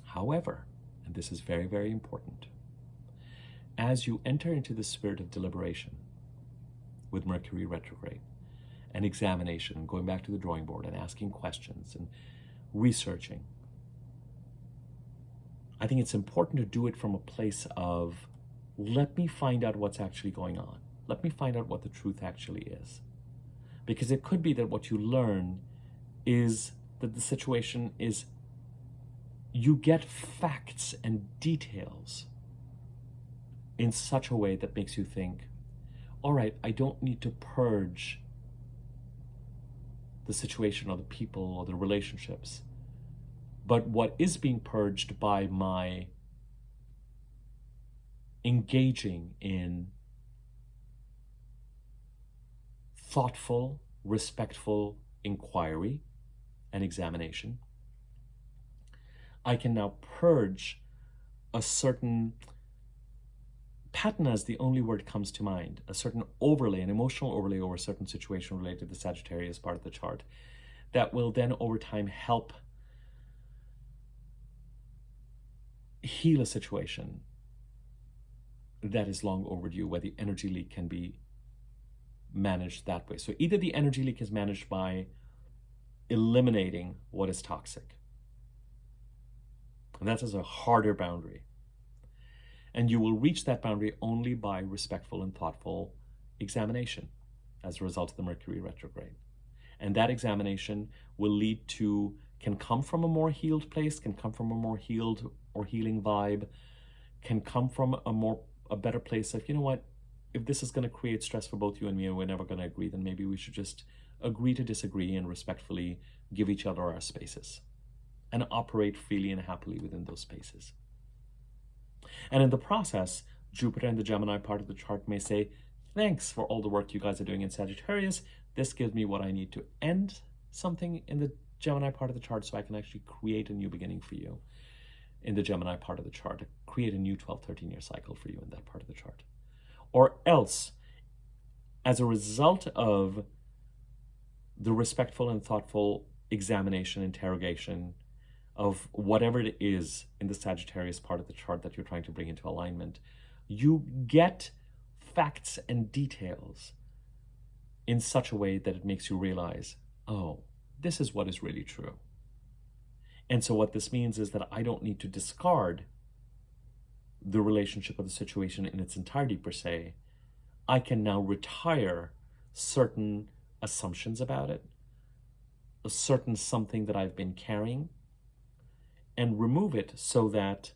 Speaker 1: However, and this is very, very important, as you enter into the spirit of deliberation with Mercury retrograde and examination, going back to the drawing board and asking questions and researching, I think it's important to do it from a place of, let me find out what's actually going on. Let me find out what the truth actually is. Because it could be that what you learn is that the situation is, you get facts and details in such a way that makes you think, all right, I don't need to purge the situation or the people or the relationships. But what is being purged by my engaging in thoughtful, respectful inquiry and examination, I can now purge a certain patina is the only word comes to mind, a certain overlay, an emotional overlay over a certain situation related to the Sagittarius part of the chart that will then over time help heal a situation that is long overdue, where the energy leak can be managed that way. So either the energy leak is managed by eliminating what is toxic, and that is a harder boundary, and you will reach that boundary only by respectful and thoughtful examination as a result of the Mercury retrograde. And that examination will lead to can come from a more healed place, can come from a more healed or healing vibe, can come from a better place of, you know what, if this is going to create stress for both you and me and we're never going to agree, then maybe we should just agree to disagree and respectfully give each other our spaces and operate freely and happily within those spaces. And in the process, Jupiter in the Gemini part of the chart may say, thanks for all the work you guys are doing in Sagittarius. This gives me what I need to end something in the Gemini part of the chart so I can actually create a new beginning for you in the Gemini part of the chart, create a new 12, 13-year cycle for you in that part of the chart. Or else, as a result of the respectful and thoughtful examination, interrogation of whatever it is in the Sagittarius part of the chart that you're trying to bring into alignment, you get facts and details in such a way that it makes you realize, oh, this is what is really true. And so what this means is that I don't need to discard the relationship or the situation in its entirety per se. I can now retire certain assumptions about it, a certain something that I've been carrying, and remove it so that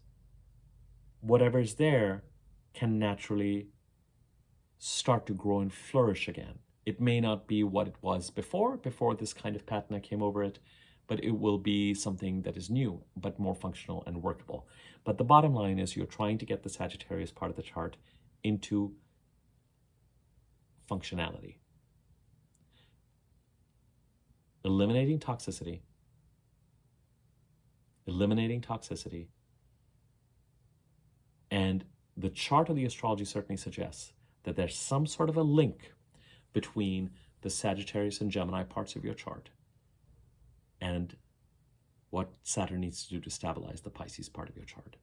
Speaker 1: whatever's there can naturally start to grow and flourish again. It may not be what it was before this kind of pattern came over it, but it will be something that is new, but more functional and workable. But the bottom line is you're trying to get the Sagittarius part of the chart into functionality. Eliminating toxicity, and the chart of the astrology certainly suggests that there's some sort of a link between the Sagittarius and Gemini parts of your chart and what Saturn needs to do to stabilize the Pisces part of your chart.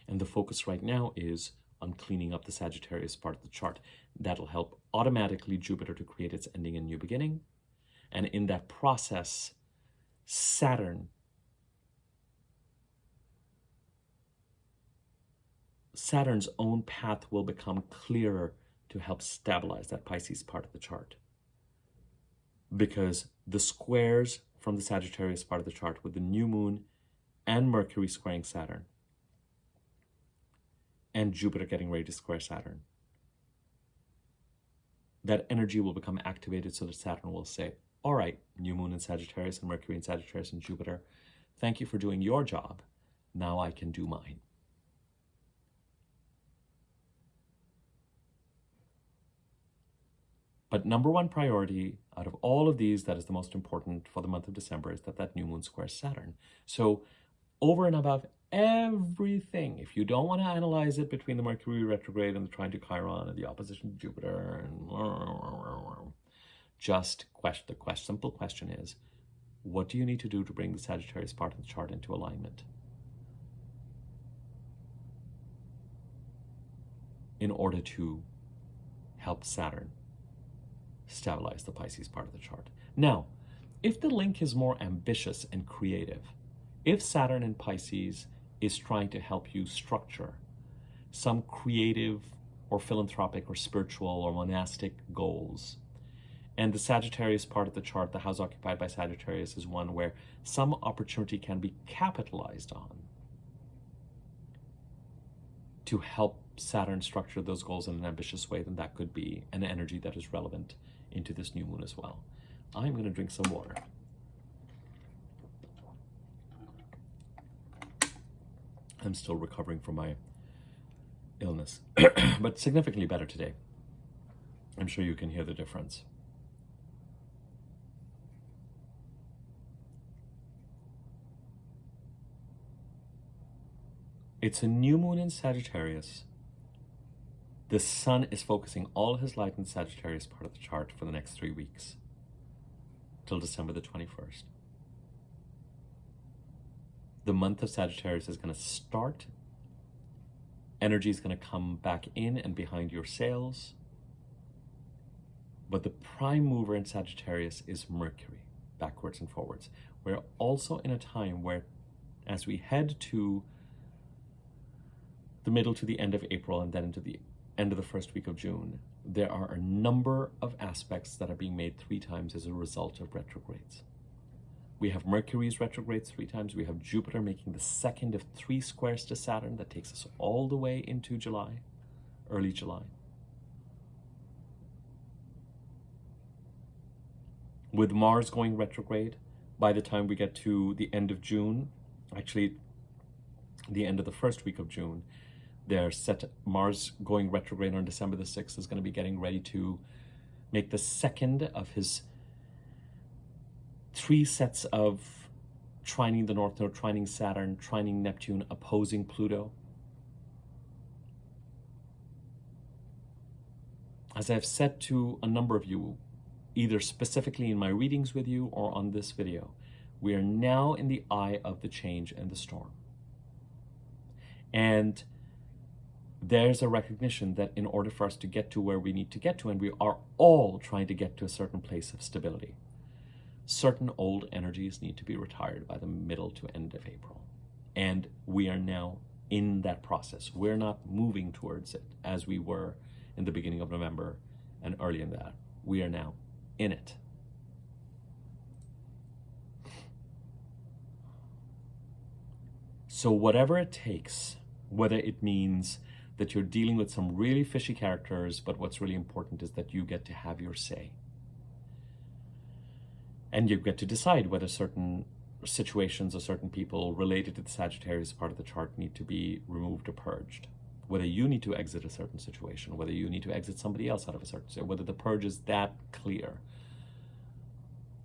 Speaker 1: And the focus right now is on cleaning up the Sagittarius part of the chart. That'll help automatically Jupiter to create its ending and new beginning. And in that process, Saturn's own path will become clearer to help stabilize that Pisces part of the chart. Because the squares from the Sagittarius part of the chart with the new moon and Mercury squaring Saturn and Jupiter getting ready to square Saturn, that energy will become activated so that Saturn will say, all right, new moon in Sagittarius and Mercury in Sagittarius and Jupiter, thank you for doing your job. Now I can do mine. But number one priority out of all of these that is the most important for the month of December is that new moon squares Saturn. So over and above everything, if you don't want to analyze it between the Mercury retrograde and the trine to Chiron and the opposition to Jupiter, and just simple question is, what do you need to do to bring the Sagittarius part of the chart into alignment in order to help Saturn stabilize the Pisces part of the chart? Now, if the link is more ambitious and creative, if Saturn in Pisces is trying to help you structure some creative or philanthropic or spiritual or monastic goals, and the Sagittarius part of the chart, the house occupied by Sagittarius, is one where some opportunity can be capitalized on to help Saturn structure those goals in an ambitious way, then that could be an energy that is relevant into this new moon as well. I'm going to drink some water. I'm still recovering from my illness, but significantly better today. I'm sure you can hear the difference. It's a new moon in Sagittarius. The sun is focusing all his light in the Sagittarius part of the chart for the next 3 weeks, till December the 21st. The month of Sagittarius is going to start. Energy is going to come back in and behind your sails. But the prime mover in Sagittarius is Mercury, backwards and forwards. We're also in a time where, as we head to the middle to the end of April and then into the end of the first week of June, there are a number of aspects that are being made 3 times as a result of retrogrades. We have Mercury's retrograde 3 times. We have Jupiter making the second of 3 squares to Saturn that takes us all the way into July, early July. With Mars going retrograde, by the time we get to the end of June, actually the end of the first week of June, they're set. Mars going retrograde on December the 6th is going to be getting ready to make the second of his 3 sets of trining the North Node, trining Saturn, trining Neptune, opposing Pluto. As I've said to a number of you, either specifically in my readings with you or on this video, we are now in the eye of the change and the storm. And there's a recognition that in order for us to get to where we need to get to, and we are all trying to get to a certain place of stability, certain old energies need to be retired by the middle to end of April. And we are now in that process. We're not moving towards it as we were in the beginning of November and early in that. We are now in it. So whatever it takes, whether it means that you're dealing with some really fishy characters, but what's really important is that you get to have your say. And you get to decide whether certain situations or certain people related to the Sagittarius part of the chart need to be removed or purged. Whether you need to exit a certain situation, whether you need to exit somebody else out of a certain situation, whether the purge is that clear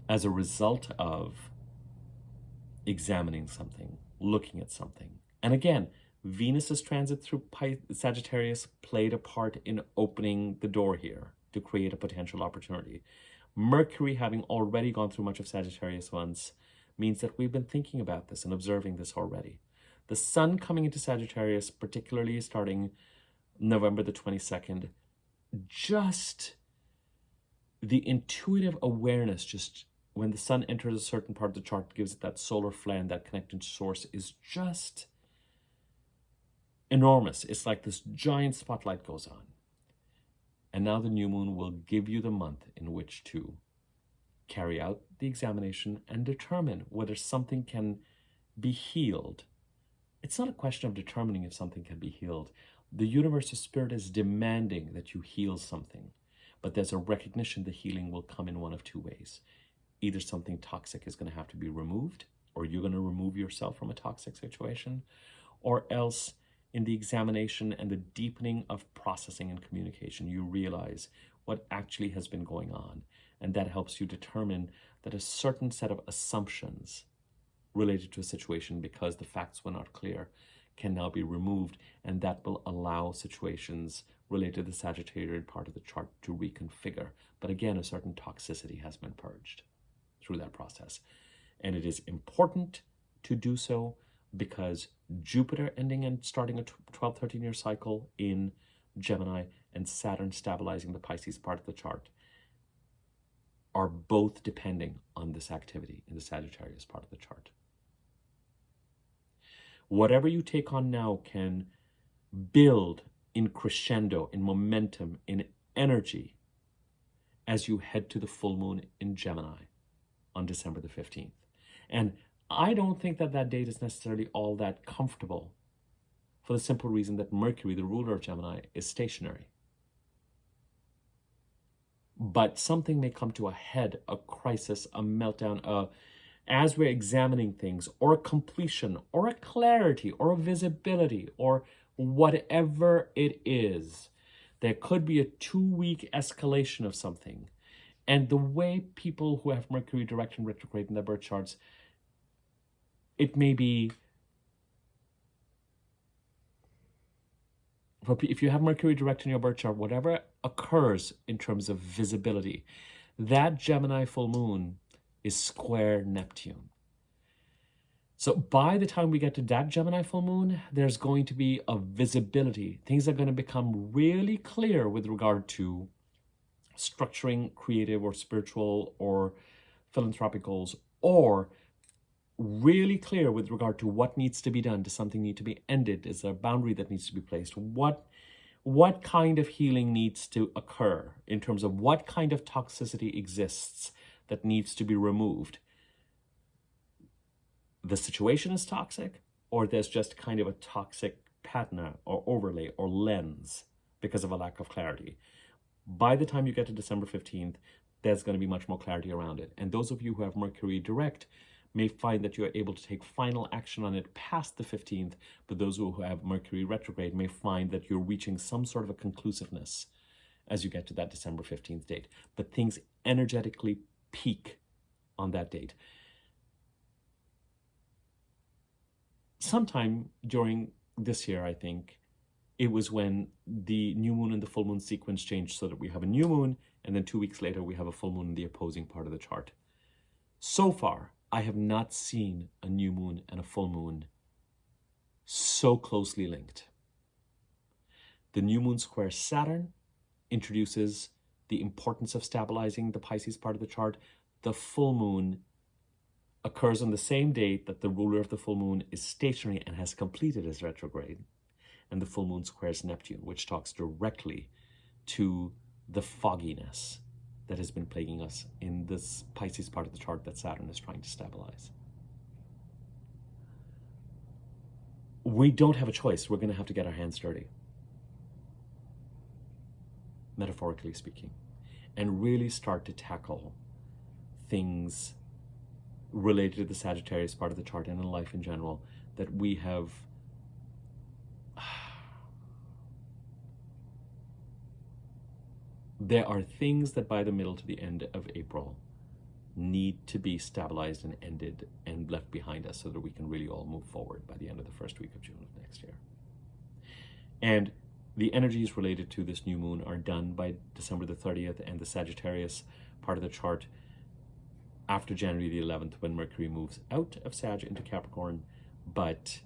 Speaker 1: as a result of examining something, looking at something. And again, Venus's transit through Sagittarius played a part in opening the door here to create a potential opportunity. Mercury, having already gone through much of Sagittarius once, means that we've been thinking about this and observing this already. The Sun coming into Sagittarius, particularly starting November the 22nd, just the intuitive awareness, just when the Sun enters a certain part of the chart, gives it that solar flare and that connecting to source, is just enormous. It's like this giant spotlight goes on. And now the new moon will give you the month in which to carry out the examination and determine whether something can be healed. It's not a question of determining if something can be healed. The universe's spirit is demanding that you heal something, but there's a recognition the healing will come in one of 2 ways. Either something toxic is going to have to be removed, or you're going to remove yourself from a toxic situation, or else in the examination and the deepening of processing and communication, you realize what actually has been going on. And that helps you determine that a certain set of assumptions related to a situation, because the facts were not clear, can now be removed. And that will allow situations related to the Sagittarian part of the chart to reconfigure. But again, a certain toxicity has been purged through that process. And it is important to do so because Jupiter ending and starting a 12, 13-year cycle in Gemini and Saturn stabilizing the Pisces part of the chart are both depending on this activity in the Sagittarius part of the chart. Whatever you take on now can build in crescendo, in momentum, in energy as you head to the full moon in Gemini on December the 15th. And I don't think that that date is necessarily all that comfortable for the simple reason that Mercury, the ruler of Gemini, is stationary. But something may come to a head, a crisis, a meltdown, as we're examining things, or a completion, or a clarity, or a visibility, or whatever it is. There could be a 2-week escalation of something. And the way people who have Mercury direct and retrograde in their birth charts, it may be, if you have Mercury direct in your birth chart, whatever occurs in terms of visibility, that Gemini full moon is square Neptune. So by the time we get to that Gemini full moon, there's going to be a visibility. Things are going to become really clear with regard to structuring creative or spiritual or philanthropic goals, or really clear with regard to what needs to be done. Does something need to be ended? Is there a boundary that needs to be placed? What what kind of healing needs to occur in terms of what kind of toxicity exists that needs to be removed. The situation is toxic, or there's just kind of a toxic patina or overlay or lens because of a lack of clarity. By the time you get to December 15th, there's going to be much more clarity around it. And those of you who have Mercury direct may find that you're able to take final action on it past the 15th, but those who have Mercury retrograde may find that you're reaching some sort of a conclusiveness as you get to that December 15th date. But things energetically peak on that date. Sometime during this year, I think, it was when the new moon and the full moon sequence changed so that we have a new moon, and then 2 weeks later we have a full moon in the opposing part of the chart. So far, I have not seen a new moon and a full moon so closely linked. The new moon squares Saturn introduces the importance of stabilizing the Pisces part of the chart. The full moon occurs on the same date that the ruler of the full moon is stationary and has completed his retrograde. And the full moon squares Neptune, which talks directly to the fogginess that has been plaguing us in this Pisces part of the chart that Saturn is trying to stabilize. We don't have a choice. We're going to have to get our hands dirty, metaphorically speaking, and really start to tackle things related to the Sagittarius part of the chart and in life in general that we have there are things that by the middle to the end of April need to be stabilized and ended and left behind us so that we can really all move forward by the end of the first week of June of next year. And the energies related to this new moon are done by December the 30th, and the Sagittarius part of the chart after January the 11th, when Mercury moves out of Sag into Capricorn. But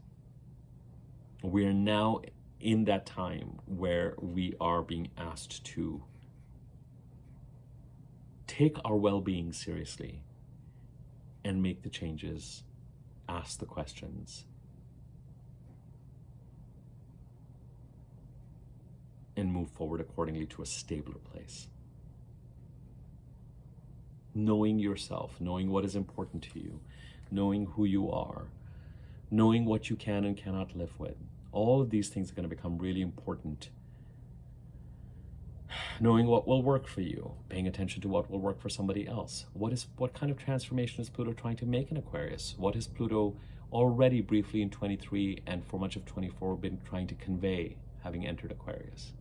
Speaker 1: we're now in that time where we are being asked to take our well-being seriously and make the changes, ask the questions, and move forward accordingly to a stabler place. Knowing yourself, knowing what is important to you, knowing who you are, knowing what you can and cannot live with. All of these things are going to become really important. Knowing what will work for you, paying attention to what will work for somebody else. What kind of transformation is Pluto trying to make in Aquarius? What has Pluto already briefly in 23 and for much of 24 been trying to convey, having entered Aquarius?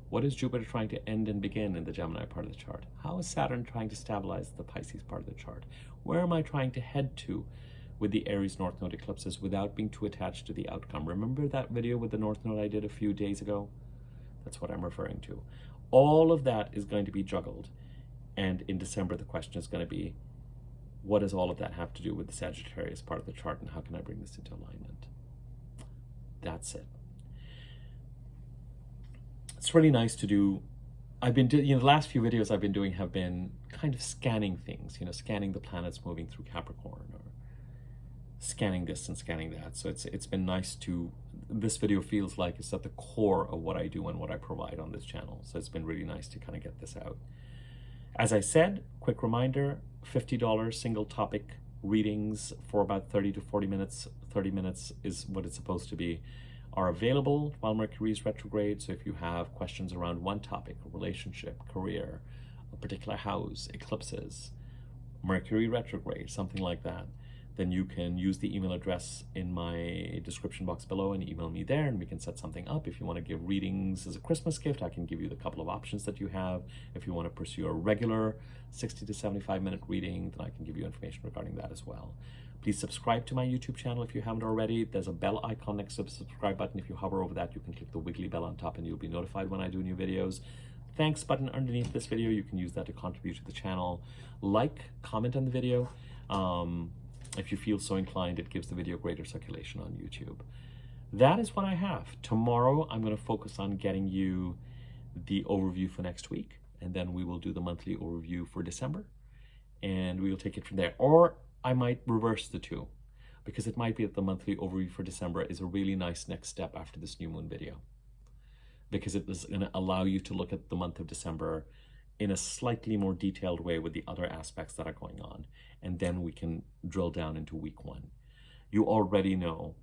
Speaker 1: What is Jupiter trying to end and begin in the Gemini part of the chart? How is Saturn trying to stabilize the Pisces part of the chart? Where am I trying to head to with the Aries North Node eclipses without being too attached to the outcome? Remember that video with the North Node I did a few days ago? That's what I'm referring to. All of that is going to be juggled. And in December, the question is going to be, what does all of that have to do with the Sagittarius part of the chart, and how can I bring this into alignment? That's it. It's really nice to do. I've been doing, the last few videos I've been doing have been kind of scanning things, scanning the planets moving through Capricorn, or scanning this and scanning that. So it's been nice to, this video feels like it's at the core of what I do and what I provide on this channel. So it's been really nice to kind of get this out. As I said, quick reminder, $50 single topic readings for about 30 to 40 minutes. 30 minutes is what it's supposed to be, are available while Mercury is retrograde. So if you have questions around one topic, a relationship, career, a particular house, eclipses, Mercury retrograde, something like that, then you can use the email address in my description box below and email me there, and we can set something up. If you want to give readings as a Christmas gift, I can give you the couple of options that you have. If you want to pursue a regular 60 to 75 minute reading, then I can give you information regarding that as well. Please subscribe to my YouTube channel if you haven't already. There's a bell icon next to the subscribe button. If you hover over that, you can click the wiggly bell on top and you'll be notified when I do new videos. Thanks button underneath this video, you can use that to contribute to the channel. Like, comment on the video. If you feel so inclined, it gives the video greater circulation on YouTube. That is what I have. Tomorrow, I'm going to focus on getting you the overview for next week, and then we will do the monthly overview for December, and we will take it from there. Or I might reverse the two, because it might be that the monthly overview for December is a really nice next step after this new moon video. because it is going to allow you to look at the month of December in a slightly more detailed way with the other aspects that are going on. And then we can drill down into week 1. You already know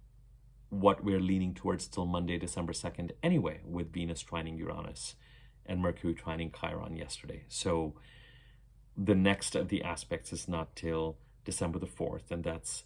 Speaker 1: what we're leaning towards till Monday, December 2nd anyway, with Venus trining Uranus and Mercury trining Chiron yesterday. So the next of the aspects is not till December the 4th, and that's,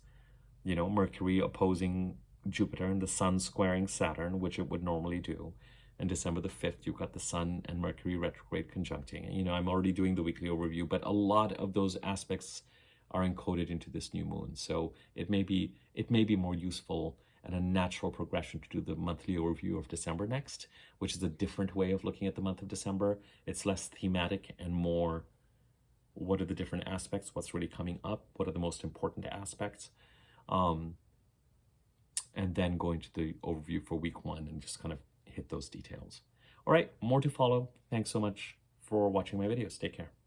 Speaker 1: you know, Mercury opposing Jupiter and the Sun squaring Saturn, which it would normally do. And December the 5th, you've got the Sun and Mercury retrograde conjuncting. And, you know, I'm already doing the weekly overview, but a lot of those aspects are encoded into this new moon. So it may be more useful and a natural progression to do the monthly overview of December next, which is a different way of looking at the month of December. It's less thematic and more, what are the different aspects? What's really coming up? What are the most important aspects? And then going to the overview for week 1 and just kind of hit those details. All right, more to follow. Thanks so much for watching my videos. Take care.